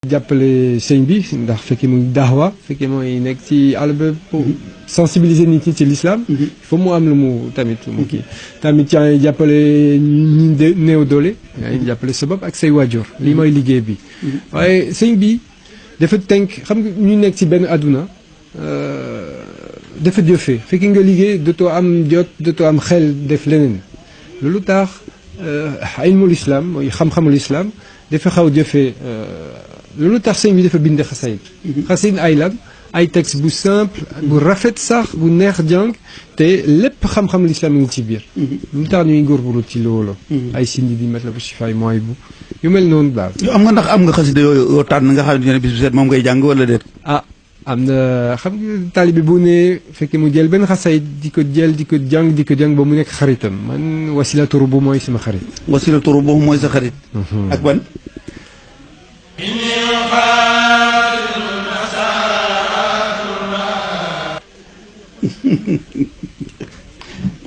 jàppale sëñ bi ndax fekkee muy daawa fekkee mooy nekk ci àll ba pour sensibiliser nit ñi ci l'islam il faut mu am lu mu tamit mu kii tamit yaa ngi jàppale ñi néew doole yaa ngi jàppale sa bopp ak say waajur lii mooy liggéey bi waaye sëñ bi dafa tënk xam nga ñu nekk ci benn àdduna dafa jëfee fekkee nga liggéey dootoo am jot dootoo am xel def leneen loolu tax ilmul islam mooy xam-xamul islam dafa xaw jëfee loolu tax sëñ bi dafa bind xasaayid xasaayid ay lan ay texte bu simple bu rafet sax bu neex jàng te lépp xam-xam l'islam ngi ci biir lu tax ñuy góorgóorlu ci loolu ay sindi di Matlabu Chifaay mooy bu yu mel noonu daal am nga ndax am nga xasida yoo tànn nga xam ne bis bu set moom ngay jàng wala déet am na xam nga taalibe bu ne fekkee mu jël benn xasaayid di ko jàng ba mu nekk xaritam man Wasilatu Rubu mooy sama xarit Wasilatu Rubu mooy sa xarit ak ban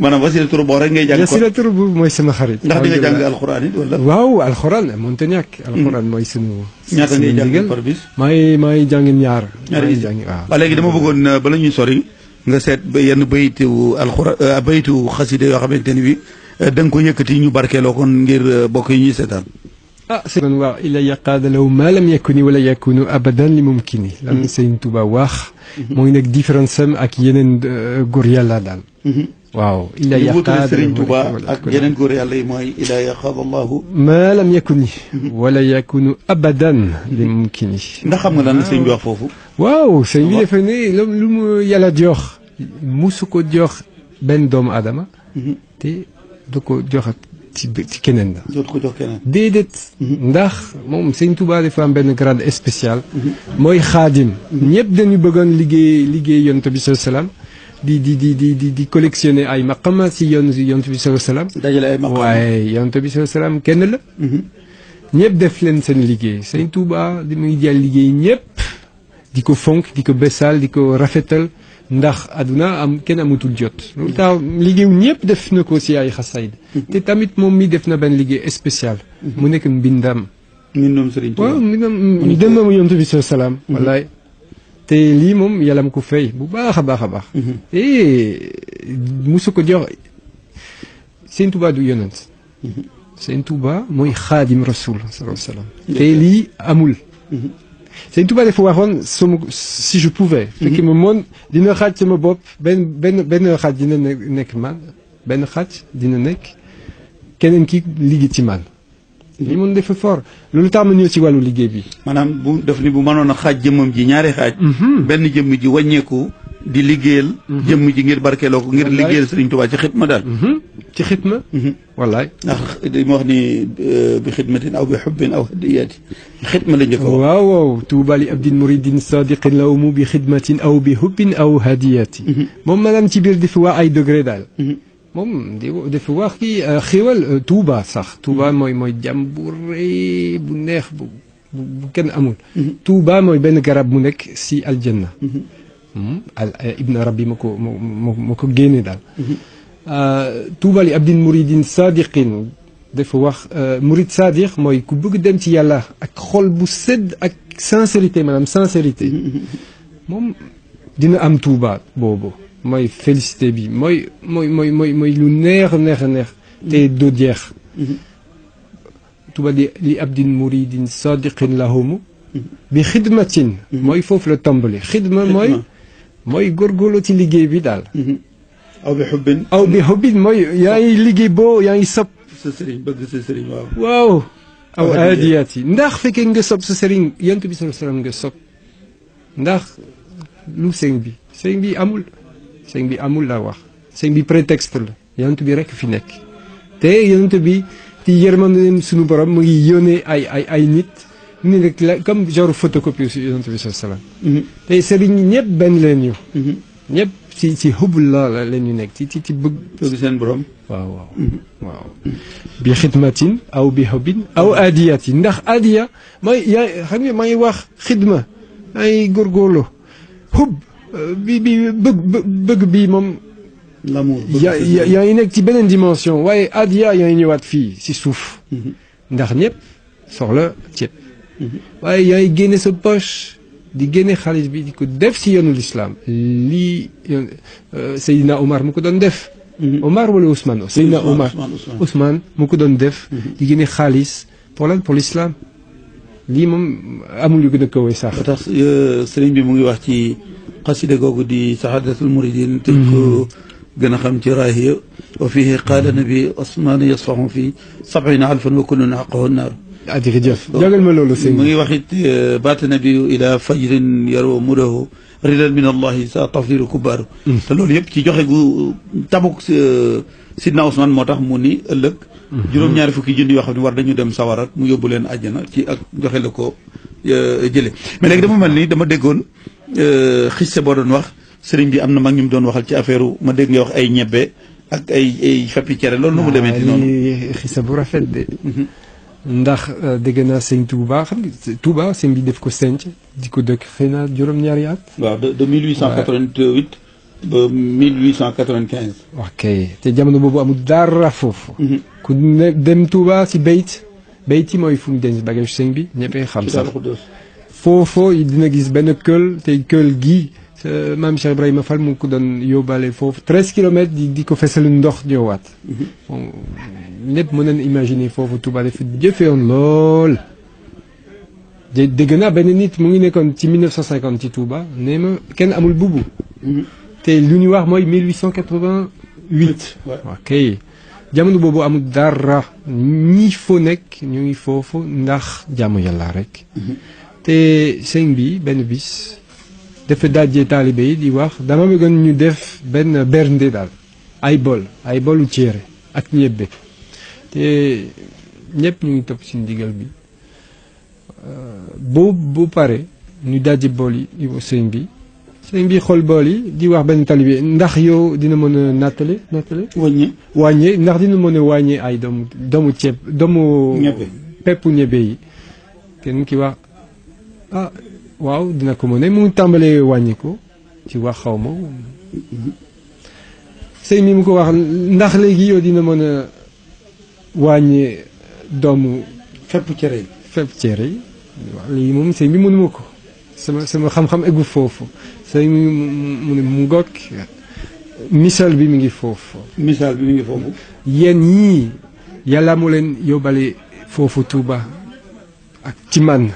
maanaam Wasilatu Rubu rek ngay jàng. Wasilatu Rubu mooy sama xarit. ndax di nga jàng alxuraan it wala. waaw alxuraan mënut a ñàkk. alxuraan mooy sunu. ñaata ngay jàng par bis. maa ngi jàng ñaar. ñaari jàng waaw. léegi dama bëggoon bala ñuy sori nga seet ba yenn baytu alxuraan baytu xaside yoo xamante ni bi da nga ko yëkkati ñu barkeeloo kon ngir bokk yi ñuy seetaan. sëñ waaw ila yaqaada law ma lam yakuni wala yakunu abadan li mumkini lan Sëñ Tuba wax mooy nag différence am ak yeneen góor yàlla daal waaw ila yaqaada Sëriñ Tuba ak yeneen góor yàlla yi mooy ila yaqaada allahu ma lam yakuni wala yakunu abadan li mumkini ndax xam nga lan la sëñ bi wax foofu waaw sëñ bi dafa ne lu mu yàlla jox musu ko jox benn doomu aadama te du ko joxat ci keneen la. jot ko jox keneen. déedéet. ndax moom Sëñ Tuubaa dafa am benn grade spécial. mooy xaadim. ñëpp dañu bëggoon liggéey Yonent bi sallallahu alayhi wasallam di collectionner ay maqama si Yonent bi sallallahu alayhi wasallam. dajale ay maqama waaye Yonent bi sallallahu alayhi wasallam kenn la. ñëpp def leen seen liggéey Sëñ Tuubaa di muy jël liggéey ñëpp di ko fonk di ko besal di ko rafetal. ndax aduna kenn amatul jot loolu tax liggéeyu ñëpp def na ko si ay xasaayid te tamit moom mi def na benn liggéey spécial mu nekk mbindam Sëriñ Tuubaa waaw mbindam Yonent bi salaam wallaay te lii moom yàlla ma ko fay bu baax a baax a baax te musu ko jox Sëñ Tuubaa du yonent Sëñ Tuubaa mooy xaadim rasul sallallahu alayhi wa sallam te lii amul Sëñ Tuubaa dafa waxoon si je pouvais. fekk ma moon dina xaaj sama bopp benn xaaj dina nekk man benn xaaj dina nekk keneen ki liggéey ci man. li mun dafa fort loolu tax ma ñëw ci wàllu liggéey bi. maanaam bu def ni bu mënoon a xaaj jëmmam ji ñaari xaaj. benn jëmm ji wàññeeku di liggéeyal. jëmm ji ngir barkeeloo ko ngir liggéeyal Sëriñ Tuubaa ci xitma daal. ci xitma. wallaay. ndax li ma wax ni bi xidmatin aw bi xubbin aw hadiyaati xitma la njëkk a wax. waaw waaw tuuba li abdin muridin sadiqin lawmu bi xidmatin aw bi hubbin aw hadiyaati. moom maanaam ci biir di fi wax ay degré daal. moom dafa wax kii xéwal tuuba sax. tuuba mooy jàmm bu rëy bu neex bu kenn amul. tuuba mooy benn garab mu nekk si aljanna. ibn rabbi ma ko génne daal. tuuba li abdin muridin sadiqin dafa wax murid sadiq mooy ku bëgg dem ci yàlla ak xol bu sedd ak sincérité maanaam sincérité moom dina am tuuba boobu mooy félicité bi mooy lu neex te doo jeex. tuuba li abdin muridin sadiqin lahumu bi xidmatin mooy foofu la tàmbali xidma mooy góorgóorlu ci liggéey bi daal. aw bi xubbin mooy yaa ngi liggéey yaa ngi sopp sa sëriñ bëgg sa sëriñ waaw. aw hadiyaat yi ndax fekkee nga sopp sa sëriñ Yonent bi sallallahu alayhi wasallam nga sopp ndax lu sëñ bi amul la wax sëñ bi prétexte la Yonent bi rek fi nekk te Yonent bi ci yërmande sunu borom mu ngi yónnee ay nit ni rek la comme genre photocopie si Yonent bi sallallahu alayhi wasallam te sëriñ ñëpp benn leen ñu ñëpp ci xubbul la leen ñu nekk ci bëgg seen borom waaw bi xidmatin aw bi xubbin aw adiyatin ndax adiya mooy yaa xam nga maa ngi wax xidma maa ngi góorgóorlu xub bi bëgg bi moom yaa ngi nekk ci beneen dimension waaye adiya yaa ngi ñëwaat fii si suuf ndax ñëpp soxla ceeb waaye yaa ngi génne sa poche di génne xaalis bi di ko def si yoonu lislaam lii Seydina Omar mu ko doon def. Omar wala Ousmane. Seydina Omar Ousmane mu ko doon def. di génne xaalis pour lan pour l'islam lii moom amul yu gën a kawe sax. ba tax sëriñ bi mu ngi wax ci xasida googu di saxaadatul muridin te ko gën a xam ci raahiya wa fihi qaala nabi Ousmane yasfahu fi 70,000 wa kullun haqqahu naar. jërëjëf jagal ma loolu sëñ mu ngi wax it baata nabi ila fajrin yaroo mudahu ridan min allahi sa tafdilu kubaaru te loolu yëpp ci joxe gu tabuk sidna Ousmane moo tax mu ni ëllëg juróom-ñaari fukki junni yoo xam ne war dañu dem sawara mu yóbbu leen àjjana ci ak joxe la ko jële mais léegi dama mel ni dama déggoon xiste boo doon wax sëriñ bi am na mag ñu mu doon waxal ci affaire ma dégg nga wax ay ñebbe ak ay feppi cere loolu nu mu demee ci noonu xiste bu rafet de ndax dégg naa sëñ Touba xam nga Touba sëñ bi def ko senc di ko dëkk xëy na juróom-ñaari at. waaw de 1888 ba 1895. ok te jamono boobu amul dara foofu. ku ne dem Touba si bayt yi mooy fu mu denc bagage sëñ bi ñëppay xam sax. foofu dina gis benn kël te kël gi maam Cheikh Ibrahima Fall mu ngi ko doon yóbbaale foofu 13 kilomètres di ko fesalu ndox ñëwaat. ñëpp mën nañu imaginer foofu Touba dafa jëfewoon lool. dégg naa benn nit mu ngi nekkoon ci 1950 ci Touba nee ma kenn amul bubu. te lu ñu wax mooy 1888. ok jamono boobu amul dara ñi foo nekk ñu ngi foofu ndax jaamu yàlla rek. te sëñ bi benn bis dafa dajee taalibe yi di wax dama bëggoon ñu def benn bernde daal ay boolu ceere ak ñebbe te ñëpp ñu ngi topp ci ndigal bi bu pare ñu daje bool yi di sëñ bi xool bool yi di wax benn taalibe ndax yow dina mën a nattale wàññe ndax dina mën a wàññe ay doomu ceeb doomu peppu ñebbe yi kenn ki wax ah waaw dina ko mën a mu tàmbalee wàññi ko ci wax xaw ma sëñ mi mu ko wax ndax léegi yow dina mën a wàññi doomu fépp cere yi waaw léegi moom sëñ bi mënuma ko sama xam-xam eggu foofu sëñ mi mu ne mu ngoog misaal bi mi ngi foofu yéen ñii yàlla mu leen yóbbale foofu Touba ak ci man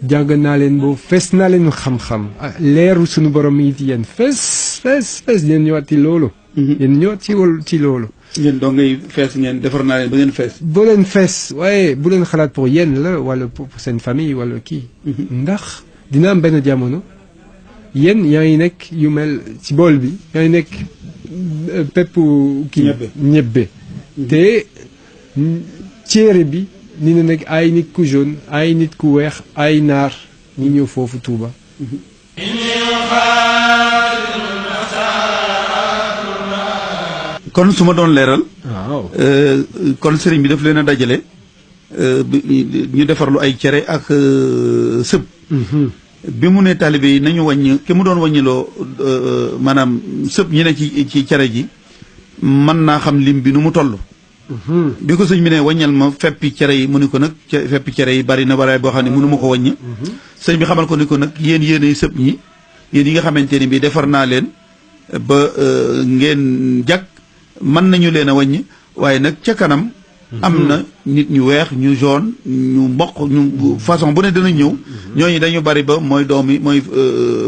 jàng naa leen boobu fees naa leen xam-xam leeru suñu borom yi ci yéen fees yéen ñëwaat ci loolu. yéen ñëwaat ci loolu. yéen doo ngay fees ngeen defar naa leen ba ngeen fees. boo leen fees waaye bu leen xalaat pour yéen la wala pour seen famille wala kii. ndax dina am benn jamono yéen yaa ngi nekk yu mel ci bool bi yaa ngi nekk peppu kii. ñebbe te ceere bi. ni na nekk ay nit ku jaune ay nit ku weex ay naar ñi ñëw foofu Touba. kon su ma doon leeral. waaw kon sëriñ bi daf leen a dajale ñu defarlu ay cere ak sëb. bi mu ne taalibe yi nañu wàññi ki mu doon wàññiloo maanaam sëb ñi ne ci cere ji mën naa xam lim bi nu mu toll. bi ko sëñ bi ne wàññal ma feppi cere yi mu ni ko nag feppi cere yi bari na baraay boo xam ne mënu ma ko wàññi. sëñ bi xamal ko ni ko nag yéenay sëb ñi yéen yi nga xamante ni bii defar naa leen ba ngeen jag mën nañu leen a wàññi waaye nag ca kanam. am na nit ñu weex ñu jaune ñu mboq ñu façon bu ne dana ñëw. ñooñu dañu bari ba mooy mooy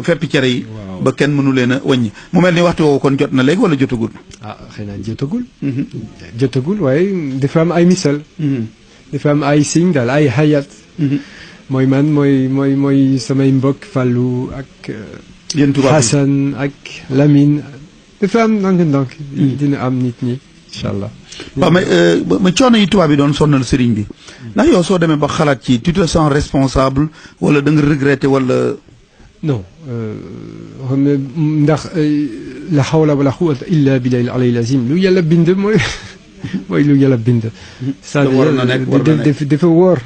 feppi cere yi. ba kenn mënu leen a wàññi mu mel ni waxtu woowu kon jot na léegi wala jotagul. ah xëy na jotagul. jotagul waaye dafa am ay misal. dafa am ay signe daal ay hayat. mooy man mooy samay mbokk Fallou ak. yéen tubaab Hassan ak Lamine. dafa am ndànk-ndànk. dina am nit ñi incha allah. waaw mais coono yi tubaab yi doon sonnal sëriñ bi ndax yow soo demee ba xalaat ci tu te sens responsable wala da nga regretter wala. non xam ne ndax la hawla wala quwwata illa billahi al-aliyyil azim lu yàlla bind mooy lu yàlla bind. c'est-à-dire dafa wóor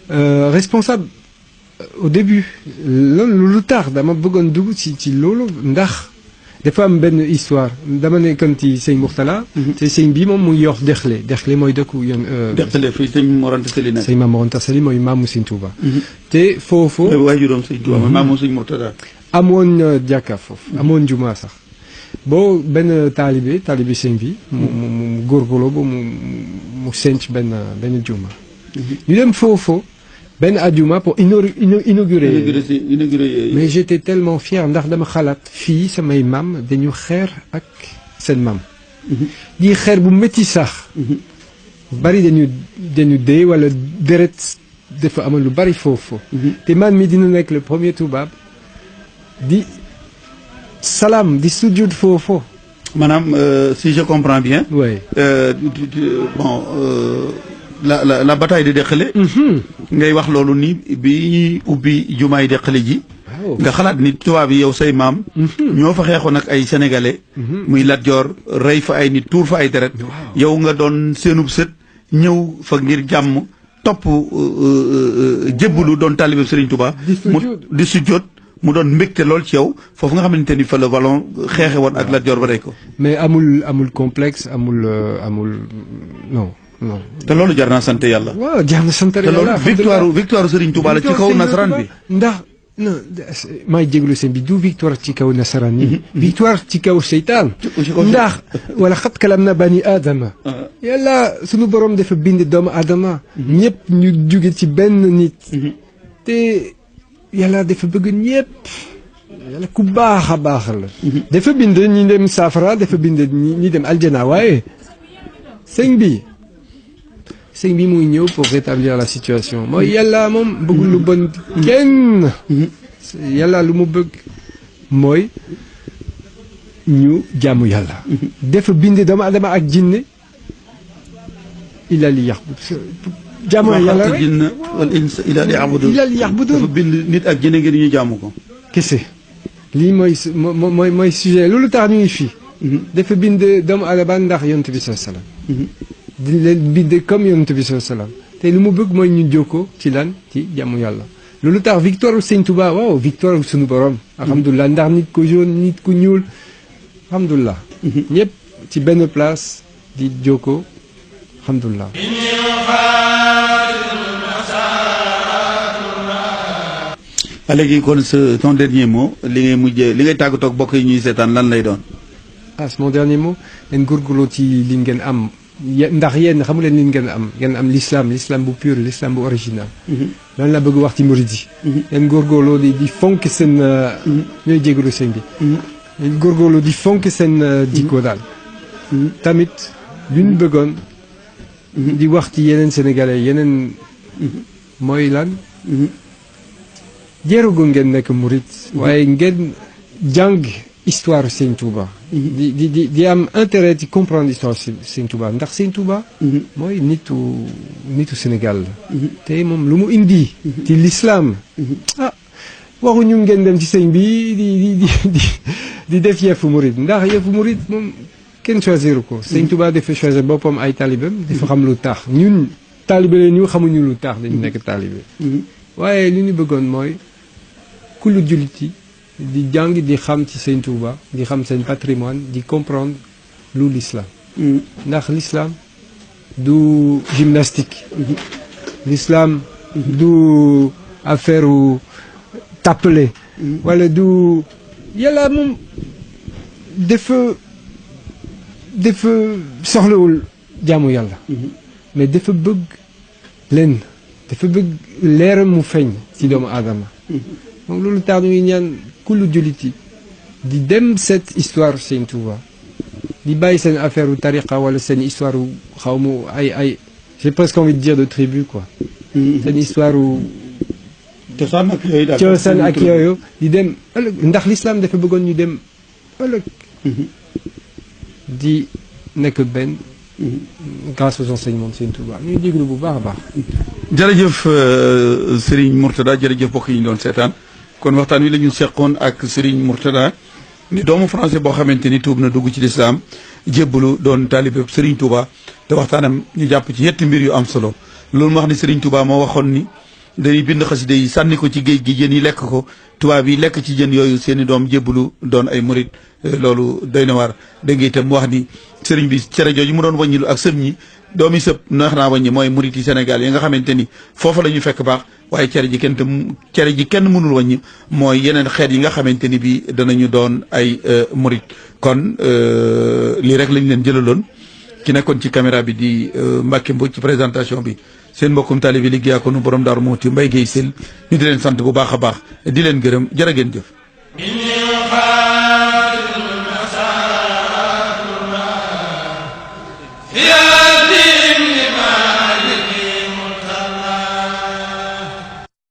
responsable au début loolu lu tax dama bëggoon dugg ci loolu ndax dafa am benn histoire dama nekkoon ci sëñ Mourtala. te sëñ bi moom mu ngi wax Dexle mooy dëkku yoon. Dexle fii sëñ Mor Anta Sali nag. sëñ Maam Mor Anta Sali mooy maamu sëñ Touba. te foofu. waajuram sëñ Touba maamu sëñ Mourtada. amoon jàkka foofu. amoon juma sax. boo benn taalibe sëñ bi. mu góorgóorloo ba mu senc benn juma. ñu dem foofu. benn ajuma pour inaugurer. mais j'étais tellement fier ndax dama xalaat fii samay maam dañu xeer ak seen maam. di xeer bu métti sax. bari dañu dee wala deret dafa amoon lu bari foofu. te man mi dina nekk le premier tubaab di salaam di sujud foofu. maanaam si je comprends bien. oui. bon. la bataille de Dexle. ngay wax loolu ni bi ñuy ubbi jumaay Dexle ji. nga xalaat ni tubaab yi yow say maam. ñoo fa xeexoon ak ay sénégalais. muy Lat Joor rey fa ay nit tuur fa ay deret. yow nga doon seenub sët ñëw fa ngir jàmm topp jébbalu doon taalibe Serigne Touba. di sujjóot mu doon mbégte lool ci yow foofu nga xamante ni fa la Vallon xeexe woon ak Lat Joor ba rey ko. mais amul complexe amul non. non te loolu jar naa sant yàlla. waaw jar na sant yàlla te loolu victoire Serigne Touba la ci kaw nasaraan bi. ndax non may jéglu seen bi du victoire ci kaw nasaraan yi. victoire ci kaw seytaan. ndax wala xat kalam na bani aadama. yàlla sunu borom dafa bind doomu aadama. ñëpp ñu jóge ci benn nit. te yàlla dafa bëgg ñëpp. yàlla ku baax a baax la. dafa bind ñi dem safara dafa bind ñi dem aljana waaye sëñ bi muy ñëw pour rétablir la situation mooy yàlla moom bëggul lu bon kenn. yàlla lu mu bëgg mooy ñu jaamu yàlla. dafa bind doomu adama ak jinne illa li yaxbud jaamu yàlla rek jinne wal insa illa li yaxbudu dafa bind nit ak jinne ngir ñu jaamu ko. kese lii mooy sujet loolu tax ñu ngi fii. dafa bind doomu adama ndax yonent bi sallallahu alayhi wasallam di leen bind comme yonent bi sallallahu alayhi wasallam te lu mu bëgg mooy ñu jokkoo ci lan ci jàmm yàlla. loolu tax victoire Sëñ Touba waaw victoire suñu borom. alhamdulilah ndax nit ku jaune nit ku ñuul alhamdulilah. ñëpp ci benn place di jokkoo alhamdulilah. léegi kon ton dernier mot li ngay tàggatoo ak mbokk yi ñuy seetaan lan lay doon. mon dernier mot leen góorgóorlu ci li ngeen am. ndax yéen xamu leen li ngeen am l'islam bu pur l'islam bu original. loolu la bëgg wax ci murid yi. ngeen góorgóorloo di fonk seen. ñooy jégalu sëñ bi. ngeen góorgóorlu di fonk seen jikko daal. tamit lu ñu bëggoon. di wax ci yeneen sénégalais yeneen. mooy lan. jeerugu ngeen nekk murid. waaye ngeen jàng. histoire Sëñ Touba. di am intérêt ci comprendre histoire Sëñ Touba ndax Sëñ Touba. mooy nitu Sénégal la. te moom lu mu indi. ci l'islam. waxuñu ngeen dem ci sëñ bi di def yëfu murid ndax yëfu murid moom kenn choisir ko. Sëñ Touba dafa choisir boppam ay talibam dafa xam lu tax ñun talibe la ñu xamuñu lu tax dañu nekk talibe. waaye li ñu bëggoon mooy kullu jullit yi di jàng di xam ci Sëñ Touba di xam seen patrimoine di comprendre lu l'islam. ndax l'islam du gymnastique. l'islam du affaire u tàppale. wala du yàlla moom dafa soxlawul jaamu yàlla. mais dafa bëgg leen dafa bëgg leeram mu feeñ ci doomu aadama. donc loolu tax ñuy ñaan kullu jullit yi di dem cette histoire Sëñ Touba di bàyyi seen affaire u tariqa wala seen histoire u xaw ma ay j'ai presque envie de dire de tribu quoi. seen histoire u cosaan ak yooyu di dem ëllëg ndax l'islam dafa bëggoon ñu dem ëllëg. di nekk benn. grâce aux enseignements de Sëñ Touba ñuy déglu bu baax a baax. jërëjëf Serigne Mourtada jërëjëf mbokk yi ñu doon seetaan kon waxtaan wi la ñu seqoon ak Serigne Mourtada ni doomu français boo xamante ni tuub na dugg ci lislaam jébbalu doon taalibe Serigne Touba te waxtaanam ñu jàpp ci yetti mbir yu am solo loolu mu wax ni Serigne Touba moo waxoon ni dañuy bind xasida yi sànni ko ci géej gi jën yi lekk ko tubaab yi lekk ci jën yooyu seen i doom jébbalu doon ay murit loolu doy na waar. dégg nga itam mu wax ni sëriñ bi cere jooju mu doon wàññilu ak sëb ñi doomi sëb neex naa wàññi mooy murit yi Sénégal yi nga xamante ni foofa la ñu fekk baax waaye cere ji kenn mënul wàññi mooy yeneen xeet yi nga xamante ni bii danañu doon ay murit kon lii rek lañ leen jëlaloon ki nekkoon ci caméra bi di Mbacke Mbodj ci présentation bi seen mbokkum taalibe bi liggéeyaa ko nu borom Daaru Muxti Mbaye Guèye Sène ñu di leen sant bu baax a baax di leen gërëm jërë ngeen jëf